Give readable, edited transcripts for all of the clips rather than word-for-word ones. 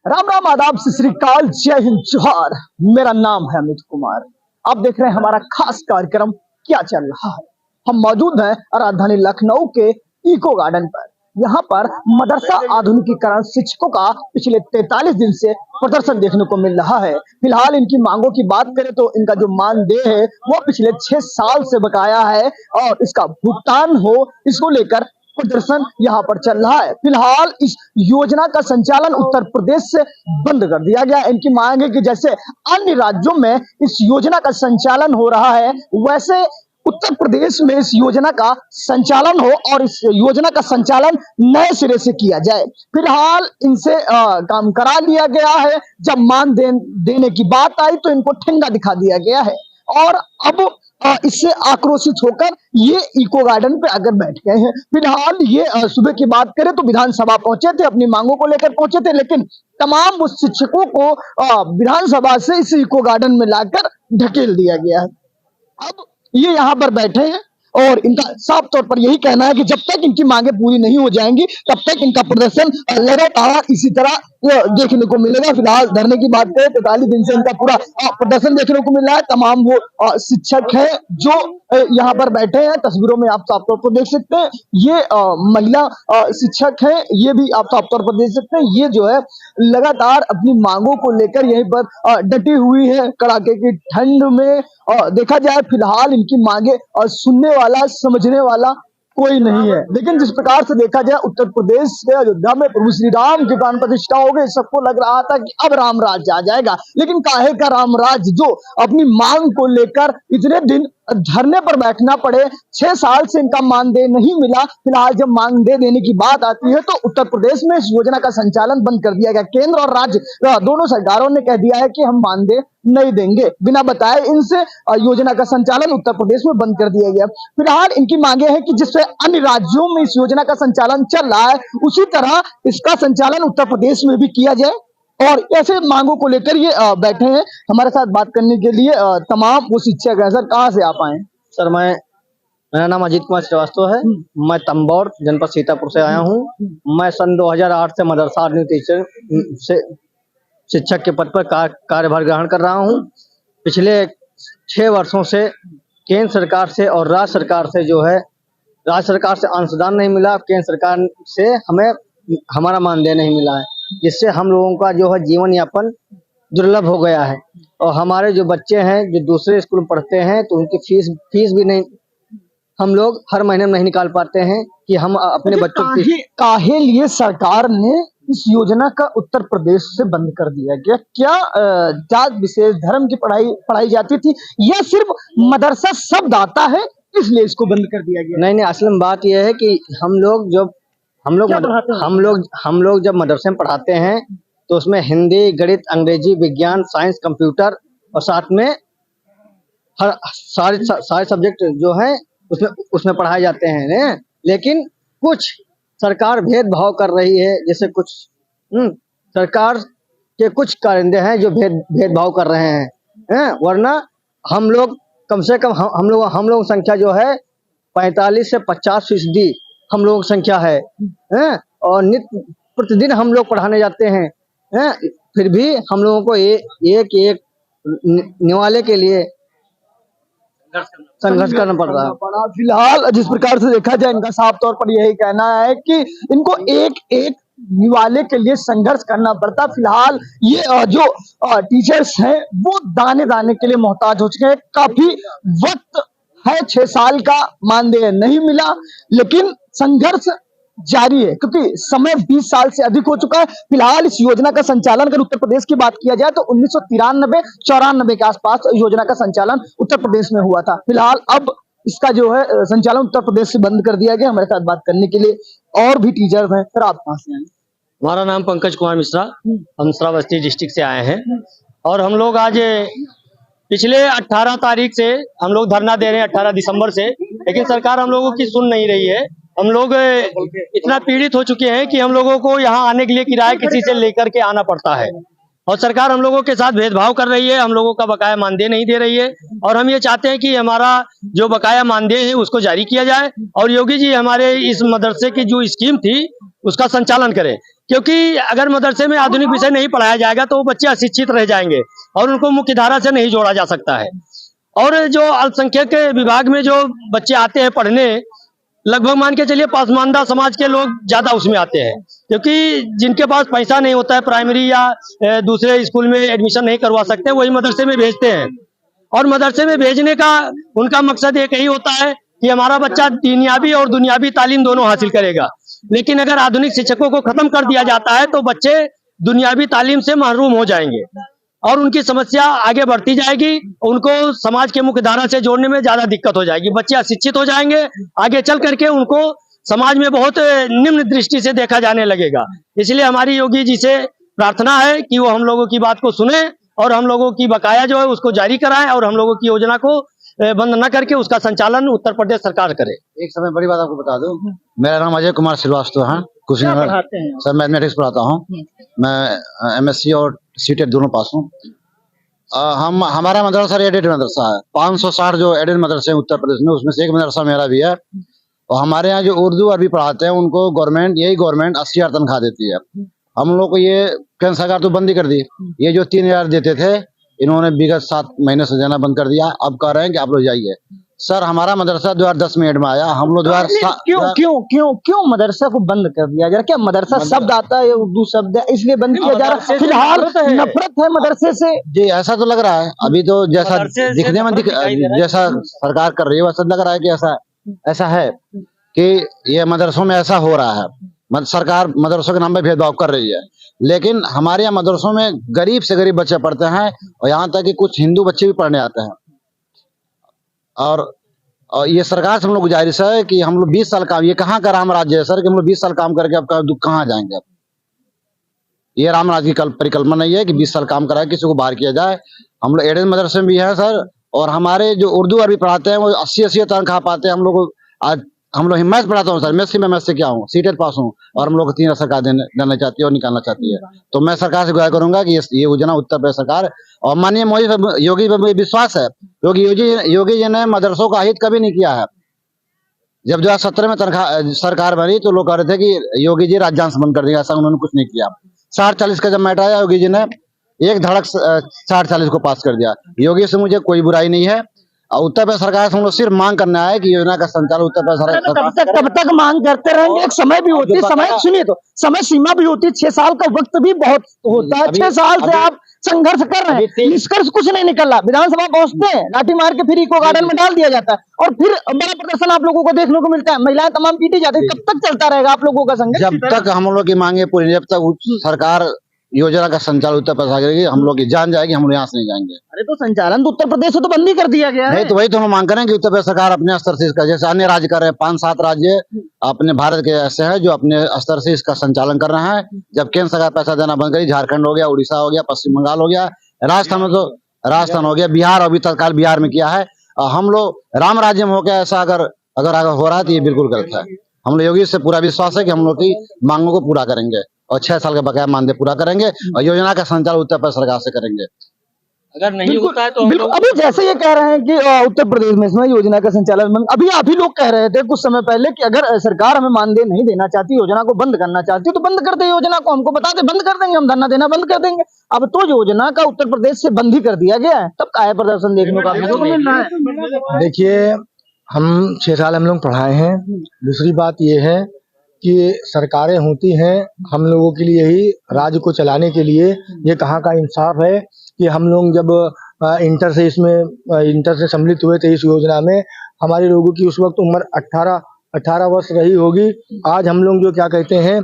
राम राम, आदाब, सत श्री अकाल, जय हिंद, जोहार। मेरा नाम है अमित कुमार। आप देख रहे हैं हमारा खास कार्यक्रम क्या चल रहा है। हम मौजूद हैं राजधानी लखनऊ के इको गार्डन पर। यहाँ पर मदरसा आधुनिकीकरण शिक्षकों का पिछले 43 दिन से प्रदर्शन देखने को मिल रहा है। फिलहाल इनकी मांगों की बात करें तो इनका जो मानदेय है वो पिछले 6 साल से बकाया है और इसका भुगतान हो, इसको लेकर प्रदर्शन यहाँ पर चल रहा है। फिलहाल इस योजना का संचालन उत्तर प्रदेश से बंद कर दिया गया है। इनकी मांग है कि जैसे अन्य राज्यों में इस योजना का संचालन हो रहा है, वैसे उत्तर प्रदेश में इस योजना का संचालन हो और इस योजना का संचालन नए सिरे से किया जाए। फिलहाल इनसे काम करा लिया गया है। जब देने की बात आई तो इनको ठेंगा दिखा दिया गया है और अब इससे आक्रोशित होकर ये इको गार्डन पे आकर बैठ गए हैं। फिलहाल ये सुबह की बात करें तो विधानसभा पहुंचे थे, अपनी मांगों को लेकर पहुंचे थे, लेकिन तमाम उस शिक्षकों को विधानसभा से इस इको गार्डन में लाकर ढकेल दिया गया है। अब ये यहाँ पर बैठे हैं और इनका साफ तौर पर यही कहना है कि जब तक इनकी मांगे पूरी नहीं हो जाएंगी तब तक इनका प्रदर्शन लगातार इसी तरह देखने को मिलेगा। फिलहाल धरने की बात करें 43 दिन से इनका पूरा प्रदर्शन देखने को मिल रहा है। तमाम वो शिक्षक हैं जो यहाँ पर बैठे हैं। तस्वीरों में आप साफ तौर पर देख सकते हैं, ये महिला शिक्षक हैं, ये भी आप साफ तौर पर देख सकते हैं। ये जो है लगातार अपनी मांगों को लेकर यहीं पर डटी हुई है कड़ाके की ठंड में। देखा जाए फिलहाल इनकी मांगे सुनने वाला, समझने वाला कोई नहीं है। लेकिन जिस प्रकार से देखा जाए उत्तर प्रदेश के अयोध्या में प्रभु श्री राम की प्राण प्रतिष्ठा हो गई, सबको लग रहा था कि अब राम राज्य आ जाएगा। लेकिन काहे का राम राज्य, जो अपनी मांग को लेकर इतने दिन धरने पर बैठना पड़े, 6 साल से इनका मानदेय नहीं मिला। फिलहाल जब मानदेय देने की बात आती है तो उत्तर प्रदेश में इस योजना का संचालन बंद कर दिया गया। केंद्र और राज्य दोनों सरकारों ने कह दिया है कि हम मानदेय नहीं देंगे, बिना बताए इनसे योजना का संचालन उत्तर प्रदेश में बंद कर दिया गया। फिलहाल इनकी मांगे हैं कि जिससे अन्य राज्यों में इस योजना का संचालन चल रहा है उसी तरह इसका संचालन उत्तर प्रदेश में भी किया जाए। और ऐसे मांगों को लेकर ये बैठे हैं। हमारे साथ बात करने के लिए तमाम वो शिक्षक हैं। सर, कहाँ से आप आए? सर, मेरा नाम अजीत कुमार श्रीवास्तव है। मैं तंबौर जनपद सीतापुर से आया हूँ। मैं सन 2008 से मदरसा टीचर से शिक्षक के पद पर कार्यभार ग्रहण कर रहा हूँ। पिछले 6 वर्षों से केंद्र सरकार से और राज्य सरकार से राज्य सरकार से अंशदान नहीं मिला, केंद्र सरकार से हमें हमारा मानदेय नहीं मिला है, जिससे हम लोगों का जो है जीवन यापन दुर्लभ हो गया है। और हमारे जो बच्चे हैं जो दूसरे स्कूल में पढ़ते हैं तो उनकी फीस भी नहीं, हम लोग हर महीने में नहीं निकाल पाते हैं कि हम अपने बच्चों की काहे लिए सरकार ने इस योजना का उत्तर प्रदेश से बंद कर दिया गया? क्या जात विशेष धर्म की पढ़ाई जाती थी या सिर्फ मदरसा शब्द आता है इसलिए इसको बंद कर दिया गया? नहीं, असल में बात यह है कि हम लोग जब मदरसे में पढ़ाते हैं तो उसमें हिंदी, गणित, अंग्रेजी, विज्ञान, साइंस, कंप्यूटर और साथ में हर सारे सब्जेक्ट जो हैं उसमें पढ़ाए जाते हैं। लेकिन कुछ सरकार भेदभाव कर रही है, जैसे कुछ सरकार के कुछ कारिंदे हैं जो भेदभाव कर रहे हैं। वरना हम लोग कम से कम हम लोग संख्या जो है 45 से 50% हम लोगों की संख्या है। और नित्य प्रतिदिन हम लोग पढ़ाने जाते हैं। फिर भी हम लोगों को एक निवाले के लिए संघर्ष करना पड़ रहा है। फिलहाल जिस प्रकार से देखा जाए इनका साफ तौर पर यही कहना है कि इनको एक निवाले के लिए संघर्ष करना पड़ता। फिलहाल ये जो टीचर्स हैं वो दाने दाने के लिए मोहताज हो चुके हैं। काफी वक्त है, 6 साल का मानदेय नहीं मिला, लेकिन संघर्ष जारी है क्योंकि समय 20 साल से अधिक हो चुका है। फिलहाल इस योजना का संचालन अगर उत्तर प्रदेश की बात किया जाए तो 1993-94 के आसपास योजना का संचालन उत्तर प्रदेश में हुआ था। फिलहाल अब इसका जो है संचालन उत्तर प्रदेश से बंद कर दिया गया। हमारे साथ बात करने के लिए और भी टीचर्स हैं। सर, आप कहाँ से आए? हमारा नाम पंकज कुमार मिश्रा, हम श्रावस्ती डिस्ट्रिक्ट से आए हैं। और हम लोग आज पिछले 18 तारीख से हम लोग धरना दे रहे हैं, 18 दिसंबर से, लेकिन सरकार हम लोगों की सुन नहीं रही है। हम लोग इतना पीड़ित हो चुके हैं कि हम लोगों को यहाँ आने के लिए किराया किसी से लेकर के आना पड़ता है और सरकार हम लोगों के साथ भेदभाव कर रही है, हम लोगों का बकाया मानदेय नहीं दे रही है। और हम ये चाहते हैं कि हमारा जो बकाया मानदेय है उसको जारी किया जाए और योगी जी हमारे इस मदरसे की जो स्कीम थी उसका संचालन करें। क्योंकि अगर मदरसे में आधुनिक विषय नहीं पढ़ाया जाएगा तो वो बच्चे अशिक्षित रह जाएंगे और उनको मुख्य धारा से नहीं जोड़ा जा सकता है। और जो अल्पसंख्यक के विभाग में जो बच्चे आते हैं पढ़ने, लगभग मान के चलिए पासमानदा समाज के लोग ज्यादा उसमें आते हैं, क्योंकि जिनके पास पैसा नहीं होता है प्राइमरी या दूसरे स्कूल में एडमिशन नहीं करवा सकते, वही मदरसे में भेजते हैं। और मदरसे में भेजने का उनका मकसद एक ही होता है कि हमारा बच्चा दीनियावी और दुनियावी तालीम दोनों हासिल करेगा। लेकिन अगर आधुनिक शिक्षकों को खत्म कर दिया जाता है तो बच्चे दुनियावी तालीम से महरूम हो जाएंगे और उनकी समस्या आगे बढ़ती जाएगी। उनको समाज के मुख्य धारा से जोड़ने में ज्यादा दिक्कत हो जाएगी, बच्चे अशिक्षित हो जाएंगे, आगे चल करके उनको समाज में बहुत निम्न दृष्टि से देखा जाने लगेगा। इसलिए हमारी योगी जी से प्रार्थना है कि वो हम लोगों की बात को सुने और हम लोगों की बकाया जो है उसको जारी कराएं और हम लोगों की योजना को बंद न करके उसका संचालन उत्तर प्रदेश सरकार करे। एक समय बड़ी बात आपको बता दूं, मेरा नाम अजय कुमार श्रीवास्तव है, कुशीनगर सर मैथमेटिक्स पढ़ाता हूँ। मैं एमएससी और सीटेट दोनों पास हूँ। हमारा मदरसा एडेड मदरसा है। 560 जो एडेड मदरसे हैं उत्तर प्रदेश में, उसमें से एक मदरसा मेरा भी है। और हमारे यहाँ जो उर्दू अरबी पढ़ाते हैं उनको गवर्नमेंट 80,000 तनख्वाह देती है। हम लोग को ये केंद्र सरकार तो बंद ही कर दी। ये जो 3,000 देते थे इन्होंने विगत 7 महीने से देना बंद कर दिया। अब कह रहे हैं कि आप लोग जाइए। सर हमारा मदरसा 2010 में एड में आया, हम लोग क्यों मदरसा को बंद कर दिया जा रहा? क्या मदरसा शब्द आता है, उर्दू शब्द है, इसलिए बंद किया जा रहा है? फिलहाल नफरत है मदरसे से जी, ऐसा तो लग रहा है। अभी तो जैसा दिखने में जैसा सरकार कर रही है वैसा लग रहा है कि ऐसा है कि ये मदरसों में ऐसा हो रहा है। सरकार मदरसों के नाम पे भेदभाव कर रही है। लेकिन हमारे यहाँ मदरसों में गरीब से गरीब बच्चे पढ़ते हैं और यहाँ तक कि कुछ हिंदू बच्चे भी पढ़ने आते हैं। और ये सरकार से हम लोग गुजारिश है कि हम लोग 20 साल काम, ये कहाँ का राम राज्य है सर कि हम लोग 20 साल काम करके अब कहाँ जाएंगे? अब ये राम राज्य की परिकल्पना नहीं है कि 20 साल काम कराए किसी को बाहर किया जाए। हम लोग एडेड मदरसे में भी है सर, और हमारे जो उर्दू अरबी पढ़ाते हैं वो 80-80 तनख्वाह पाते हैं। हम लोग मैथ्स पढ़ाता हूँ सर, मैथ्स से क्या हूँ, सीटेट पास हूँ, और हम लोग को 3 सरकार देना चाहती है और निकालना चाहती है। तो मैं सरकार से गुहार करूंगा कि ये योजना उत्तर प्रदेश सरकार और माननीय मोदी योगी पर मुझे विश्वास है, क्योंकि योगी जी ने मदरसों का हित कभी नहीं किया है। जब 2017 में सरकार बनी तो लोग कह रहे थे कि योगी जी राज्यांश बंद कर देगा, ऐसा उन्होंने कुछ नहीं किया। 60-40 का जब मैटर आया योगी जी ने एक धड़क 60-40 को पास कर दिया। योगी से मुझे कोई बुराई नहीं है। उत्तर प्रदेश सरकार से हम लोग सिर्फ मांग करना है कि योजना का संचालन उत्तर प्रदेश सरकार कब तक मांग करते रहेंगे? एक समय भी होती है, सुनिए तो समय सीमा भी होती है, 6 साल का वक्त भी बहुत होता है। 6 साल से आप संघर्ष कर रहे हैं, निष्कर्ष कुछ नहीं निकला। विधानसभा पहुंचते हैं, लाठी मार के फिर इको गार्डन में डाल दिया जाता है और फिर बड़ा प्रदर्शन आप लोगों को देखने को मिलता है, महिलाएं तमाम पीटी जाती है। कब तक चलता रहेगा आप लोगों का संघर्ष? जब तक हम लोग की मांगे पूरी, जब तक सरकार योजना का संचालन उत्तर प्रदेश करेगी, हम लोग की जान जाएगी, हम लोग यहाँ से नहीं जाएंगे। अरे तो संचालन तो उत्तर प्रदेश से तो बंद ही कर दिया गया है। नहीं तो वही तो हम मांग करें कि उत्तर प्रदेश सरकार अपने स्तर से इसका, जैसे अन्य राज्य कर रहे हैं, 5-7 राज्य अपने भारत के ऐसे हैं जो अपने स्तर से इसका संचालन कर रहे हैं। जब केंद्र सरकार पैसा देना बंद करी, झारखंड हो गया, उड़ीसा हो गया, पश्चिम बंगाल हो गया, राजस्थान हो गया, बिहार अभी तत्काल बिहार में किया है। हम लोग राम राज्य में हो गया, ऐसा अगर हो रहा है तो ये बिल्कुल गलत है। हम लोग योगी से पूरा विश्वास है कि हम लोग की मांगों को पूरा करेंगे और 6 साल का बकाया मानदेय पूरा करेंगे और योजना का संचालन उत्तर प्रदेश सरकार से करेंगे। अगर नहीं होता है तो अभी जैसे ये कह रहे हैं कि उत्तर प्रदेश में इसमें योजना का संचालन, अभी आप ही लोग कह रहे थे कुछ समय पहले कि अगर सरकार हमें मानदेय नहीं देना चाहती, योजना को बंद करना चाहती तो बंद कर दे योजना को, हमको बता दे, बंद कर देंगे, हम धरना देना बंद कर देंगे। अब तो योजना का उत्तर प्रदेश से बंद ही कर दिया गया है, तब काहे प्रदर्शन देखने को आपको मिल रहा है? देखिए, हम 6 साल हम लोग पढ़ाए हैं। दूसरी बात ये है कि सरकारें होती हैं हम लोगों के लिए ही, राज्य को चलाने के लिए। ये कहाँ का इंसाफ है कि हम लोग जब इंटर से सम्मिलित हुए थे इस योजना में, हमारे लोगों की उस वक्त उम्र 18 वर्ष रही होगी। आज हम लोग जो क्या कहते हैं,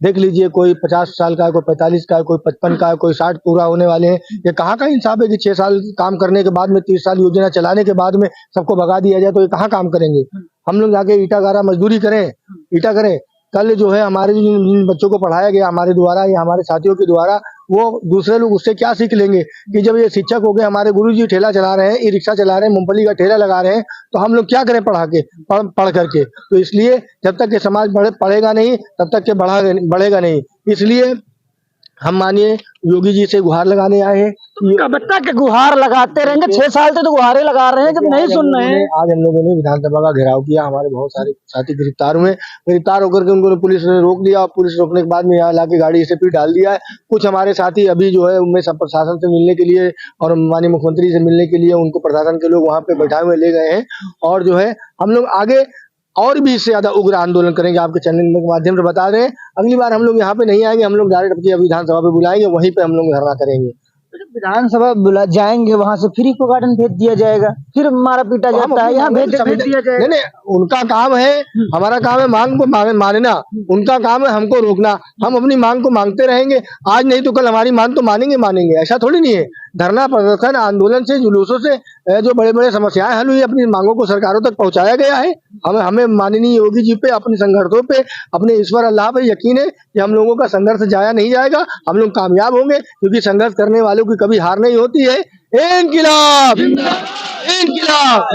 देख लीजिए, कोई 50 साल का है, कोई 45 का है, कोई 55 का है, कोई 60 पूरा होने वाले हैं। ये कहाँ का इंसाफ है कि 6 साल काम करने के बाद में, 30 साल योजना चलाने के बाद में सबको भगा दिया जाए? तो ये कहाँ काम करेंगे? हम लोग जाके ईटा गारा मजदूरी करें। कल जो है हमारे जिन बच्चों को पढ़ाया गया हमारे द्वारा या हमारे साथियों के द्वारा, वो दूसरे लोग उससे क्या सीख लेंगे कि जब ये शिक्षक हो गए, हमारे गुरुजी ठेला चला रहे हैं, ई रिक्शा चला रहे हैं, मूंगफली का ठेला लगा रहे हैं, तो हम लोग क्या करें पढ़ करके? तो इसलिए जब तक के समाज पढ़ेगा नहीं तब तक के बढ़ेगा नहीं। इसलिए हम मानिए योगी जी से गुहार लगाने आए हैं कि कब तक गुहार लगाते रहेंगे? 6 साल से तो गुहारे लगा रहे हैं, जब नहीं सुन रहे हैं। आज हम लोगों ने विधानसभा का घेराव किया, हमारे बहुत सारे साथी गिरफ्तार हुए। गिरफ्तार होकर के उनको पुलिस ने रोक लिया और पुलिस रोकने के बाद में यहाँ लाके गाड़ी से फिर डाल दिया है। कुछ हमारे साथी अभी जो है उनमें सब प्रशासन से मिलने के लिए और माननीय मुख्यमंत्री से मिलने के लिए उनको प्रशासन के लोग वहाँ पे बैठाए हुए ले गए हैं। और जो है हम लोग आगे और भी इससे ज्यादा उग्र आंदोलन करेंगे। आपके चैनल के माध्यम से बता रहे हैं, अगली बार हम लोग यहाँ पे नहीं आएंगे, हम लोग डायरेक्ट अपनी विधानसभा पे बुलाएंगे, वहीं पे हम लोग धरना करेंगे। विधानसभा बुला जाएंगे, वहां से फिर इको गार्डन भेज दिया जाएगा, फिर मारा पीटा जाता है, यहाँ भेज दिया जाएगा। नहीं, उनका काम है, हमारा काम है मांग को मानना, उनका काम है हमको रोकना। हम अपनी मांग को मांगते रहेंगे, आज नहीं तो कल हमारी मांग तो मानेंगे, ऐसा थोड़ी नहीं है। धरना प्रदर्शन आंदोलन से, जुलूसों से जो बड़े बड़े समस्याएं हल हुई, अपनी मांगों को सरकारों तक पहुंचाया गया है। हमें माननीय योगी जी पे, अपने संघर्षों पे, अपने ईश्वर अल्लाह पे यकीन है कि हम लोगों का संघर्ष जाया नहीं जाएगा, हम लोग कामयाब होंगे, क्योंकि संघर्ष करने वालों की कभी हार नहीं होती है। इंकिलाब इंकिलाब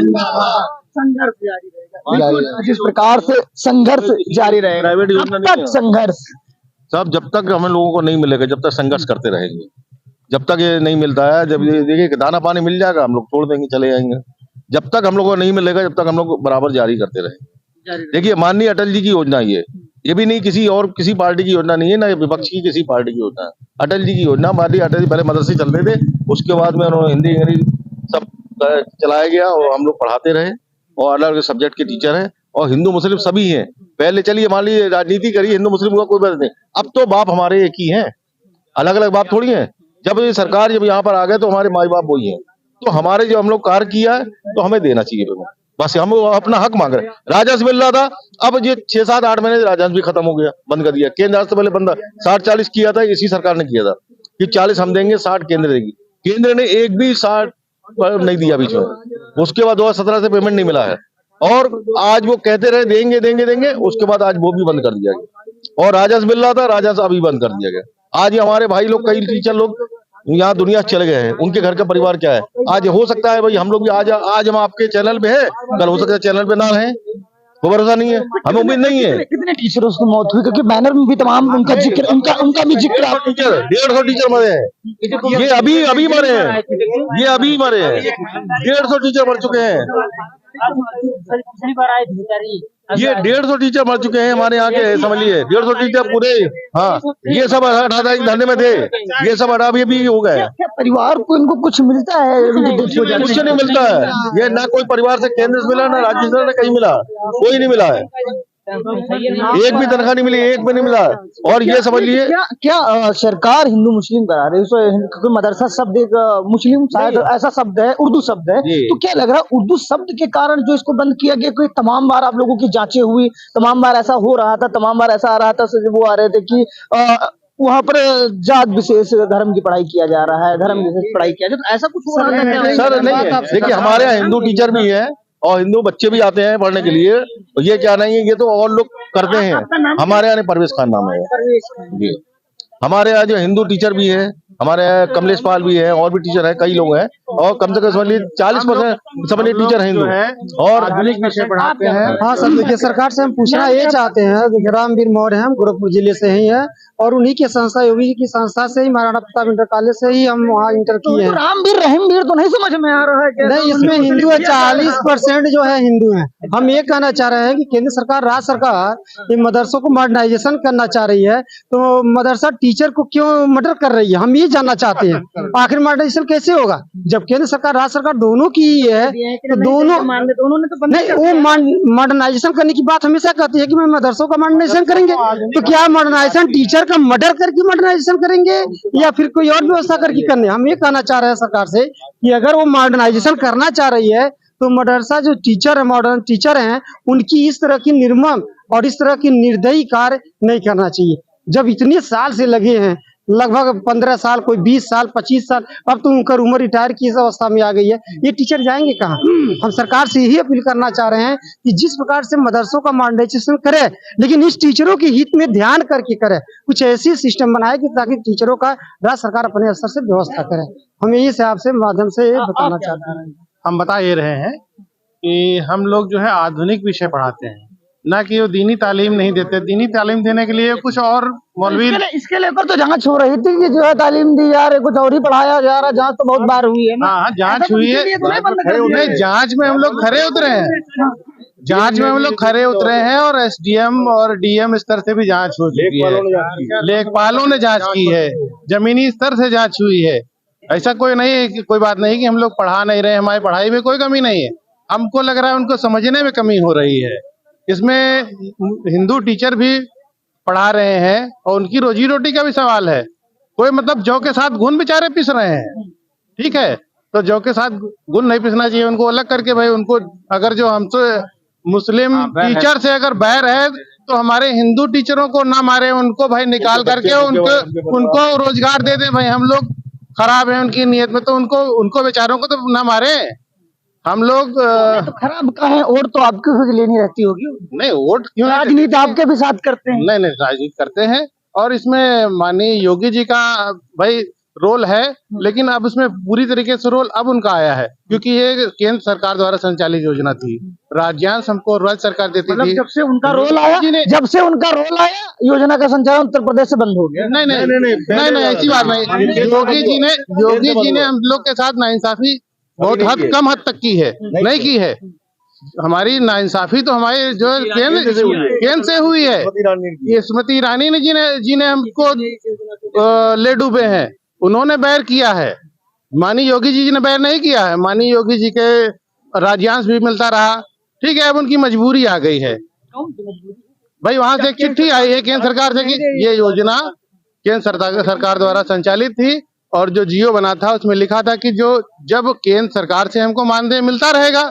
संघर्ष जारी रहेगा, जिस प्रकार से संघर्ष जारी रहेगा। प्राइवेट योजना कब नहीं तक है। संघर्ष? सब जब तक हम लोगों को नहीं मिलेगा, जब तक संघर्ष करते रहेंगे। जब तक ये नहीं मिलता है, जब ये देखिए दाना पानी मिल जाएगा, हम लोग छोड़ देंगे, चले जाएंगे। जब तक हम लोगों को नहीं मिलेगा, जब तक हम लोग बराबर जारी करते रहेंगे। देखिए माननीय अटल जी की योजना ये भी नहीं किसी पार्टी की योजना नहीं है, ना विपक्ष की किसी पार्टी की योजना है। अटल जी की योजना, माननीय अटल जी पहले मदरसे चलते थे, उसके बाद में उन्होंने हिंदी इंग्लिश सब चलाया गया और हम लोग पढ़ाते रहे और अलग अलग सब्जेक्ट के टीचर हैं और हिंदू मुस्लिम सभी हैं। पहले चलिए मान लीजिए राजनीति करिए, हिंदू मुस्लिम का कोई बात नहीं, अब तो बाप हमारे एक ही हैं, अलग अलग बाप थोड़ी हैं। जब ये सरकार जब यहाँ पर आ गए तो हमारे माई बाप वही हैं, तो हमारे जो हम लोग कार्य किया है तो हमें देना चाहिए। बस हम अपना हक मांग रहे हैं। राजस्व मिल रहा था, अब ये 6-7-8 महीने राजस्व भी खत्म हो गया, बंद कर दिया। केंद्र से पहले बंद 60-40 किया था, इसी सरकार ने किया था कि 40 हम देंगे, 60 केंद्र देगी। केंद्र ने एक भी 60 नहीं दिया बीच में। उसके बाद 2017 से पेमेंट नहीं मिला है और आज वो कहते रहे देंगे देंगे देंगे, उसके बाद आज वो भी बंद कर दिया गया। और राजस्व मिल रहा था, राजस्व अभी बंद कर दिया गया। आज हमारे भाई लोग, कई टीचर लोग यहाँ दुनिया चले गए हैं, उनके घर का परिवार क्या है। आज हो सकता है भाई हम लोग भी आज हम आपके चैनल पे है, कल हो सकता है चैनल पे ना रहे, कोई भरोसा नहीं है, हमें उम्मीद नहीं है। कितने टीचरों की मौत हुई? क्योंकि बैनर में भी तमाम उनका जिक्र, उनका भी जिक्र। 150 टीचर मरे हैं, ये अभी मरे हैं, ये अभी मरे हैं। 150 टीचर मर चुके हैं, ये 150 टीचर मर चुके हैं हमारे यहाँ के, समझ लिए 150 टीचर पूरे। हाँ, ये सब 18 धरने में थे, ये सब 18 भी हो गए। क्या परिवार को इनको कुछ मिलता है? कुछ नहीं मिलता है, ये ना कोई परिवार से केंद्र से मिला, ना राज्य से, ना कहीं मिला, कोई नहीं मिला है। एक भी तनख्वाह नहीं मिली, एक भी नहीं मिला। और ये समझ लिए क्या सरकार हिंदू मुस्लिम करा रही है? क्योंकि मदरसा शब्द एक मुस्लिम शायद ऐसा शब्द है, उर्दू शब्द है, तो क्या लग रहा है उर्दू शब्द के कारण जो इसको बंद किया गया? कोई तमाम बार आप लोगों की जांचें हुई, तमाम बार ऐसा हो रहा था, तमाम बार ऐसा आ रहा था, वो आ रहे थे कि वहाँ पर जात विशेष धर्म की पढ़ाई किया जा रहा है, धर्म विशेष पढ़ाई किया जाए, तो ऐसा कुछ हो रहा था? सर नहीं है। देखिए हमारे यहाँ हिंदू टीचर भी है और हिंदू बच्चे भी आते हैं पढ़ने के लिए, ये क्या नहीं है, ये तो और लोग करते हैं। हमारे यहाँ परवेश खान नाम है जी। हमारे यहाँ जो हिंदू टीचर भी है, हमारे यहाँ कमलेश पाल भी है, और भी टीचर है, कई लोग हैं, और कम से कम समझ लीजिए 40% समझ लीजिए टीचर हिंदू और आधुनिक विषय पढ़ाते हैं। हाँ सर, देखिए सरकार से हम पूछना ये चाहते हैं, रामवीर मौर्य हम गोरखपुर जिले से ही है और उन्हीं के संस्था, योगी जी की संस्था से ही, महाराणा प्रताप इंटर कॉलेज से ही हम वहाँ इंटर किए हैं। रामवीर रहीमवीर तो नहीं समझ में आ रहा है? नहीं, इसमें हिंदू है, 40% जो है हिंदू हैं। हम ये कहना चाह रहे हैं कि केंद्र सरकार, राज्य सरकार ये मदरसों को मॉडर्नाइजेशन करना चाह रही है, तो मदरसा टीचर को क्यों मर्डर कर रही है, हम ये जानना चाहते हैं। आखिर मॉडर्नाइजेशन कैसे होगा जब केंद्र सरकार, राज्य सरकार दोनों की ही है, तो दोनों ने तो नहीं, वो मॉडर्नाइजेशन करने की बात हमेशा कहती है कि मैं मदरसों का मॉडर्नाइजेशन करेंगे, तो क्या मॉडर्नाइजेशन टीचर का मर्डर करके मॉडर्नाइजेशन करेंगे या फिर कोई और व्यवस्था करके करने? हम ये कहना चाह रहे हैं सरकार से कि अगर वो मॉडर्नाइजेशन करना चाह रही है तो मदरसा जो टीचर है, मॉडर्न टीचर हैं, उनकी इस तरह की निर्मम और इस तरह की निर्दयी कार्य नहीं करना चाहिए। जब इतने साल से लगे हैं, लगभग 15 साल, कोई 20 साल, 25 साल, अब तो उनका उम्र रिटायर की इस अवस्था में आ गई है, ये टीचर जाएंगे कहाँ? हम सरकार से यही अपील करना चाह रहे हैं कि जिस प्रकार से मदरसों का मॉडर्नाइजेशन करे, लेकिन इस टीचरों के हित में ध्यान करके करे, कुछ ऐसी सिस्टम बनाए कि ताकि टीचरों का राज्य सरकार अपने स्तर से व्यवस्था करे। हम यही से आपसे माध्यम से बताना चाहते हैं। हम बता ये रहे हैं कि हम लोग जो है आधुनिक विषय पढ़ाते हैं, ना कि वो दीनी तालीम नहीं देते। दीनी तालीम देने के लिए कुछ और मौलवी, इसके लेकर तो जांच हो रही थी कि जो है तालीम दी जा रही, कुछ और ही पढ़ाया जा रहा। जांच तो बहुत बार हुई है ना। हाँ जांच हुई है, नहीं जांच में हम लोग खरे उतरे हैं, जांच में हम लोग खरे उतरे हैं और एसडीएम और डीएम स्तर से भी जांच हो चुकी है, लेखपालों ने जांच की है, जमीनी स्तर से जांच हुई है। ऐसा कोई नहीं है कि कोई बात नहीं कि हम लोग पढ़ा नहीं रहे, हमारी पढ़ाई में कोई कमी नहीं है। हमको लग रहा है उनको समझने में कमी हो रही है। इसमें हिंदू टीचर भी पढ़ा रहे हैं और उनकी रोजी रोटी का भी सवाल है। कोई मतलब जौ के साथ घुन बेचारे पिस रहे हैं, ठीक है, तो जौ के साथ घुन नहीं पिसना चाहिए, उनको अलग करके भाई उनको, अगर जो हमसे मुस्लिम टीचर से अगर बैर है तो हमारे हिंदू टीचरों को ना मारे, उनको भाई निकाल करके उनको रोजगार दे दे। भाई हम लोग खराब है उनकी नीयत में, तो उनको बेचारों को तो ना मारे। हम लोग तो खराब कहें, वोट तो आपकी खुद लेनी रहती होगी। नहीं, वोट क्यों राजनीति आपके भी साथ करते हैं। नहीं, राजनीति करते हैं और इसमें माननीय योगी जी का भाई रोल है, लेकिन अब उसमें पूरी तरीके से रोल अब उनका आया है, क्योंकि ये केंद्र सरकार द्वारा संचालित योजना थी। राज्यांश हमको राज्य सरकार देती थी। जब से उनका रोल आया, योजना का संचालन उत्तर प्रदेश से बंद हो गया। नहीं, ऐसी बात नहीं। योगी जी ने हम लोग के साथ नाइंसाफी बहुत कम हद तक की है, नहीं की है। हमारी नाइंसाफी तो हमारे जो केंद्र से हुई है। ये स्मृति ईरानी जी ने हमको ले डूबे हैं, उन्होंने बैर किया है। माननीय योगी जी ने बैर नहीं किया है। माननीय योगी जी के राज्यांश भी मिलता रहा, ठीक है। अब उनकी मजबूरी आ गई है भाई, वहां से एक चिट्ठी आई है केंद्र सरकार से कि ये योजना केंद्र सरकार द्वारा संचालित थी और जो जियो बना था उसमें लिखा था कि जब केंद्र सरकार से हमको मानदेय मिलता रहेगा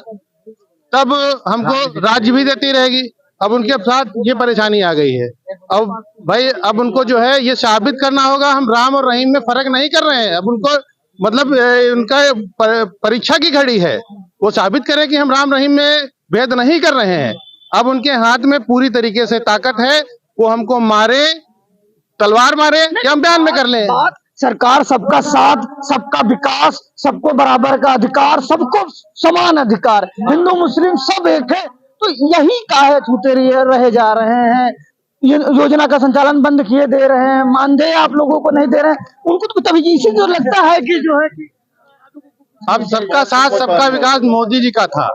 तब हमको राज्य भी देती रहेगी। अब उनके साथ ये परेशानी आ गई है। अब भाई अब उनको जो है ये साबित करना होगा, हम राम और रहीम में फर्क नहीं कर रहे हैं। अब उनको मतलब उनका परीक्षा की घड़ी है, वो साबित करें कि हम राम रहीम में भेद नहीं कर रहे हैं। अब उनके हाथ में पूरी तरीके से ताकत है, वो हमको मारे, तलवार मारे या हम बयान में कर लें। सरकार सबका साथ, सबका विकास, सबको बराबर का अधिकार, सबको समान अधिकार, हिंदू मुस्लिम सब एक है। तो यही काहे छूते रहे जा रहे हैं। ये योजना का संचालन बंद किए दे रहे हैं, मानदेय आप लोगों को नहीं दे रहे हैं। उनको तो तभी इसी जो लगता है कि जो है कि अब सबका साथ सबका विकास मोदी जी का था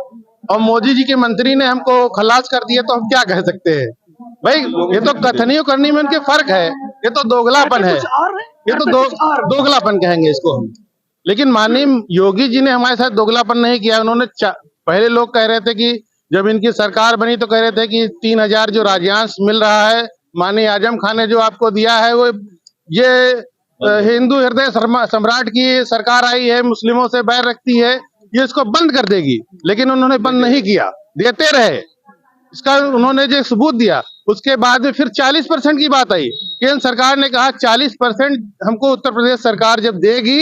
और मोदी जी के मंत्री ने हमको खलास कर दिया, तो हम क्या कह सकते हैं भाई। ये तो कथनियों करनी में उनके फर्क है, ये तो दोगलापन है, ये तो दोगलापन कहेंगे इसको हम। लेकिन माननीय योगी जी ने हमारे साथ दोगलापन नहीं किया। उन्होंने पहले लोग कह रहे थे कि जब इनकी सरकार बनी तो कह रहे थे कि 3000 जो राज्यांश मिल रहा है, माननीय आजम खान ने जो आपको दिया है, वो ये हिंदू हृदय सम्राट की सरकार आई है, मुस्लिमों से बैर रखती है, ये इसको बंद कर देगी। लेकिन उन्होंने बंद नहीं किया, देते रहे। इसका उन्होंने जो सबूत दिया, उसके बाद में फिर 40% की बात आई। केंद्र सरकार ने कहा 40% हमको उत्तर प्रदेश सरकार जब देगी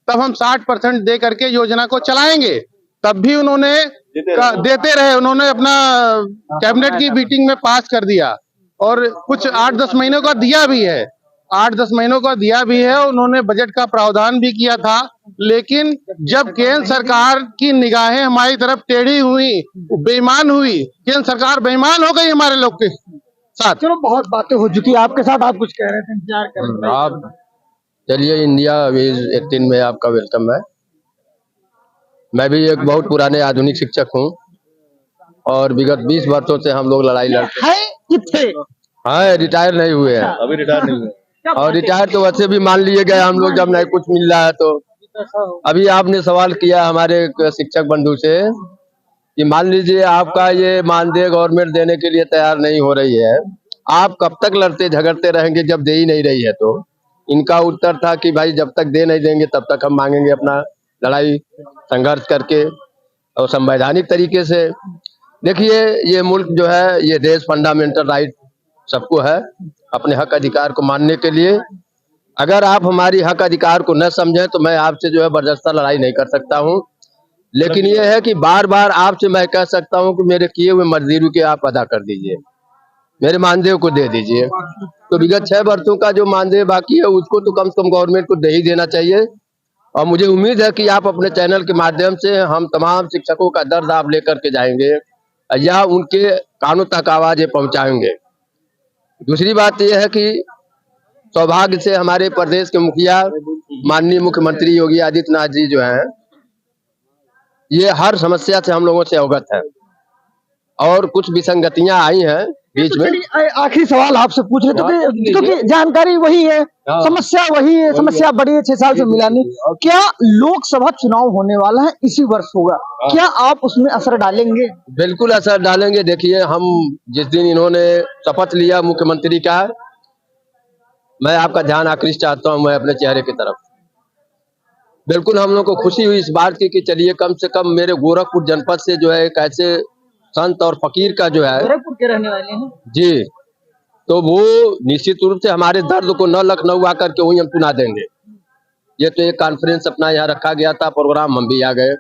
तब हम 60% दे करके योजना को चलाएंगे। तब भी उन्होंने देते रहे। उन्होंने अपना कैबिनेट की मीटिंग में पास कर दिया और कुछ 8-10 महीनों का दिया भी है, 8-10 महीनों का दिया भी है। उन्होंने बजट का प्रावधान भी किया था, लेकिन जब केंद्र सरकार की निगाहें हमारी तरफ टेढ़ी हुई, बेईमान हुई, केंद्र सरकार बेईमान हो गई हमारे लोग के साथ। चलो बहुत बातें हो चुकी है, आपके साथ आप कुछ कह रहे थे, इंतजार कर रहे थे। आप चलिए, इंडिया वेज 18 में आपका वेलकम है। मैं भी एक बहुत पुराने आधुनिक शिक्षक हूँ और विगत 20 वर्षों से हम लोग लड़ाई लड़ते हैं। हाँ, रिटायर नहीं हुए हैं अभी रिटायर नहीं हुए और रिटायर तो वैसे भी मान लिए गए हम लोग, जब नहीं कुछ मिल रहा है तो। अभी आपने सवाल किया हमारे शिक्षक बंधु से कि मान लीजिए आपका ये मानदेय गवर्नमेंट देने के लिए तैयार नहीं हो रही है, आप कब तक लड़ते झगड़ते रहेंगे जब दे ही नहीं रही है। तो इनका उत्तर था कि भाई जब तक दे नहीं देंगे तब तक हम मांगेंगे, अपना लड़ाई संघर्ष करके और संवैधानिक तरीके से। देखिए, ये मुल्क जो है, ये देश फंडामेंटल राइट सबको है अपने हक अधिकार को मानने के लिए। अगर आप हमारी हक अधिकार को न समझें तो मैं आपसे जो है बर्दाश्त लड़ाई नहीं कर सकता हूं। लेकिन ये है कि बार बार आपसे मैं कह सकता हूं कि मेरे किए हुए मजदूरी के आप अदा कर दीजिए, मेरे मानदेय को दे दीजिए। तो विगत 6 वर्षों का जो मानदेय बाकी है उसको तो कम से कम गवर्नमेंट को दे ही देना चाहिए। और मुझे उम्मीद है कि आप अपने चैनल के माध्यम से हम तमाम शिक्षकों का दर्द आप लेकर के जाएंगे या उनके कानों तक आवाजें पहुंचाएंगे। दूसरी बात यह है कि सौभाग्य से हमारे प्रदेश के मुखिया माननीय मुख्यमंत्री योगी आदित्यनाथ जी जो हैं, ये हर समस्या से हम लोगों से अवगत है और कुछ विसंगतियां आई हैं बीच में। आखिरी सवाल आपसे पूछ रहे थे क्योंकि जानकारी वही है, समस्या वही है, समस्या बड़ी है, 6 साल से मिला नहीं। क्या लोकसभा चुनाव होने वाला है इसी वर्ष होगा, क्या आप उसमें असर डालेंगे? बिल्कुल असर डालेंगे। देखिए, हम जिस दिन इन्होंने शपथ लिया मुख्यमंत्री का, मैं आपका ध्यान आकृष्ट चाहता हूं मैं अपने चेहरे की तरफ। बिल्कुल हम लोग को खुशी हुई इस बात की कि चलिए कम से कम मेरे गोरखपुर जनपद से जो है एक ऐसे संत और फकीर का जो है, गोरखपुर के रहने वाले हैं जी, तो वो निश्चित रूप से हमारे दर्द को न लखनऊ आकर के वही हम सुना देंगे। ये तो एक कॉन्फ्रेंस अपना यहाँ रखा गया था, प्रोग्राम हम भी आ गए,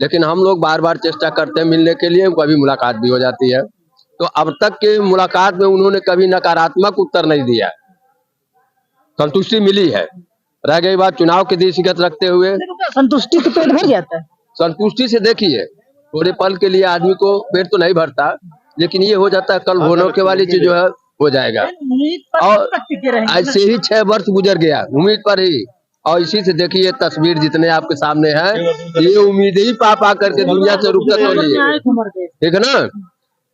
लेकिन हम लोग बार बार चेष्टा करते हैं मिलने के लिए, कभी मुलाकात भी हो जाती है। तो अब तक के मुलाकात में उन्होंने कभी नकारात्मक उत्तर नहीं दिया, संतुष्टि मिली है। रह गई बात चुनाव की दृष्टिगत रखते हुए, संतुष्टि से पेट भर जाता है। संतुष्टि से देखिए थोड़े पल के लिए आदमी को पेट तो नहीं भरता, लेकिन ये हो जाता है कल होने के वाली चीज जो है हो जाएगा। और ऐसे ही 6 वर्ष गुजर गया उम्मीद पर ही, और इसी से देखिए तस्वीर जितने आपके सामने है, ये उम्मीद ही पा करके दुनिया से रुखसत हो रही है, ठीक है ना।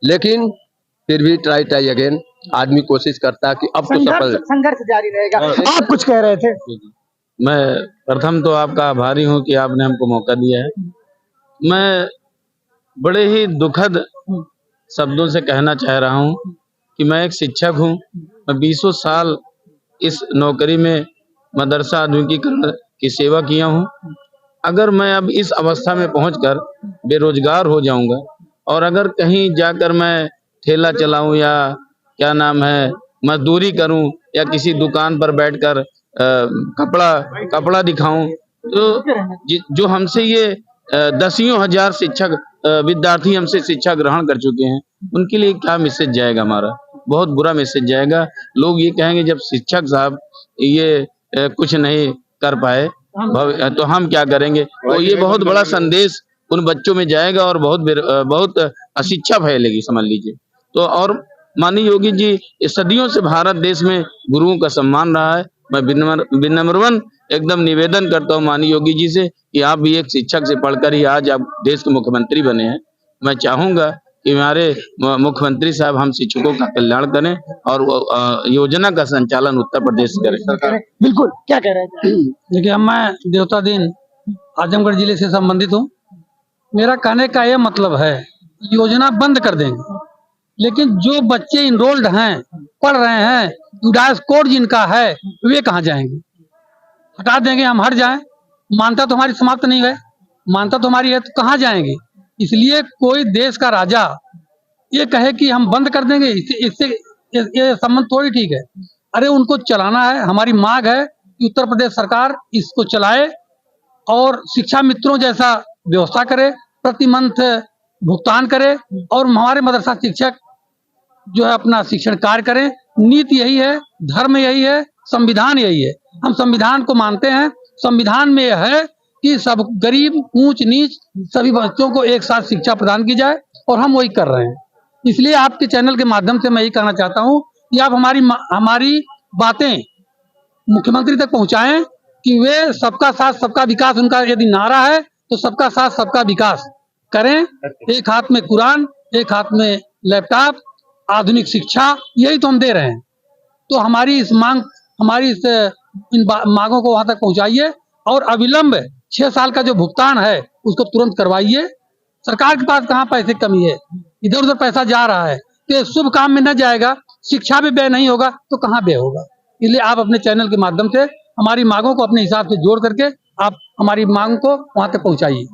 लेकिन फिर भी ट्राई अगेन आदमी कोशिश करता है कि अब तो सफल। संघर्ष जारी रहेगा। आप कुछ कह रहे थे? मैं प्रथम तो आपका आभारी हूं कि आपने हमको मौका दिया है। मैं बड़े ही दुखद शब्दों से कहना चाह रहा हूं कि मैं एक शिक्षक हूं। मैं 20 साल इस नौकरी में मदरसा आधुनिकीकरण की सेवा किया हूं। अगर मैं अब इस अवस्था में पहुंचकर बेरोजगार हो जाऊंगा और अगर कहीं जाकर मैं ठेला चलाऊं या क्या नाम है मजदूरी करूं या किसी दुकान पर बैठकर कपड़ा दिखाऊं, तो जो हमसे ये 10 हजार शिक्षक विद्यार्थी हमसे शिक्षा ग्रहण कर चुके हैं, उनके लिए क्या मैसेज जाएगा? हमारा बहुत बुरा मैसेज जाएगा। लोग ये कहेंगे जब शिक्षक साहब ये कुछ नहीं कर पाए तो हम क्या करेंगे। तो ये बहुत बड़ा संदेश उन बच्चों में जाएगा और बहुत अशिक्षा फैलेगी, समझ लीजिए। तो और माननीय योगी जी, सदियों से भारत देश में गुरुओं का सम्मान रहा है। मैं विनम्रवन एकदम निवेदन करता हूँ माननीय योगी जी से कि आप भी एक शिक्षक से पढ़कर ही आज आप देश के मुख्यमंत्री बने हैं। मैं चाहूंगा कि हमारे मुख्यमंत्री साहब हम शिक्षकों का कल्याण करें और योजना का संचालन उत्तर प्रदेश करें। बिल्कुल, क्या कह रहे थे? देखिए, मैं देवता दिन आजमगढ़ जिले से संबंधित हूँ। मेरा कहने का यह मतलब है, योजना बंद कर देंगे, लेकिन जो बच्चे इनरोल्ड हैं, पढ़ रहे हैं, यूडाइस कोड जिनका है, वे कहाँ जाएंगे? हटा देंगे, हम हट जाएं, मानता तो हमारी समाप्त नहीं है, मानता तो हमारी है, तो कहाँ जाएंगे? इसलिए कोई देश का राजा ये कहे कि हम बंद कर देंगे, इससे ये संबंध थोड़ी ठीक है। अरे उनको चलाना है। हमारी मांग है कि उत्तर प्रदेश सरकार इसको चलाए और शिक्षा मित्रों जैसा व्यवस्था करे, प्रति मंथ भुगतान करे और हमारे मदरसा शिक्षक जो है अपना शिक्षण कार्य करें। नीति यही है, धर्म यही है, संविधान यही है। हम संविधान को मानते हैं। संविधान में यह है कि सब गरीब, ऊंच नीच सभी बच्चों को एक साथ शिक्षा प्रदान की जाए, और हम वही कर रहे हैं। इसलिए आपके चैनल के माध्यम से मैं यही कहना चाहता हूं कि आप हमारी बातें मुख्यमंत्री तक पहुंचाएं कि वे सबका साथ सबका विकास, उनका यदि नारा है तो सबका साथ सबका विकास करें। एक हाथ में कुरान, एक हाथ में लैपटॉप, आधुनिक शिक्षा, यही तो हम दे रहे हैं। तो हमारी इस मांगों को वहां तक पहुंचाइए और अविलंब 6 साल का जो भुगतान है उसको तुरंत करवाइए। सरकार के पास कहाँ पैसे कमी है, इधर उधर पैसा जा रहा है, तो शुभ काम में न जाएगा, शिक्षा भी व्यय नहीं होगा तो कहाँ व्यय होगा। इसलिए आप अपने चैनल के माध्यम से हमारी मांगों को अपने हिसाब से जोड़ करके आप हमारी मांग को वहां तक पहुंचाइए।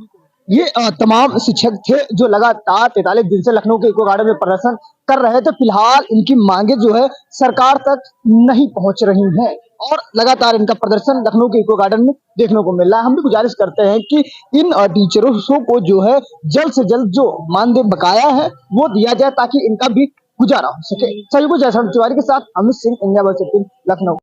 ये तमाम शिक्षक थे जो लगातार 43 दिन से लखनऊ के इको गार्डन में प्रदर्शन कर रहे थे। फिलहाल इनकी मांगे जो है सरकार तक नहीं पहुंच रही हैं और लगातार इनका प्रदर्शन लखनऊ के इको गार्डन में देखने को मिल रहा है। हम भी गुजारिश करते हैं कि इन टीचरों को जो है जल्द से जल्द जो मानदेय बकाया है वो दिया जाए ताकि इनका भी गुजारा हो सके। सभी को जयशंकर तिवारी के साथ अमित सिंह, इंडिया वर्सेस लखनऊ।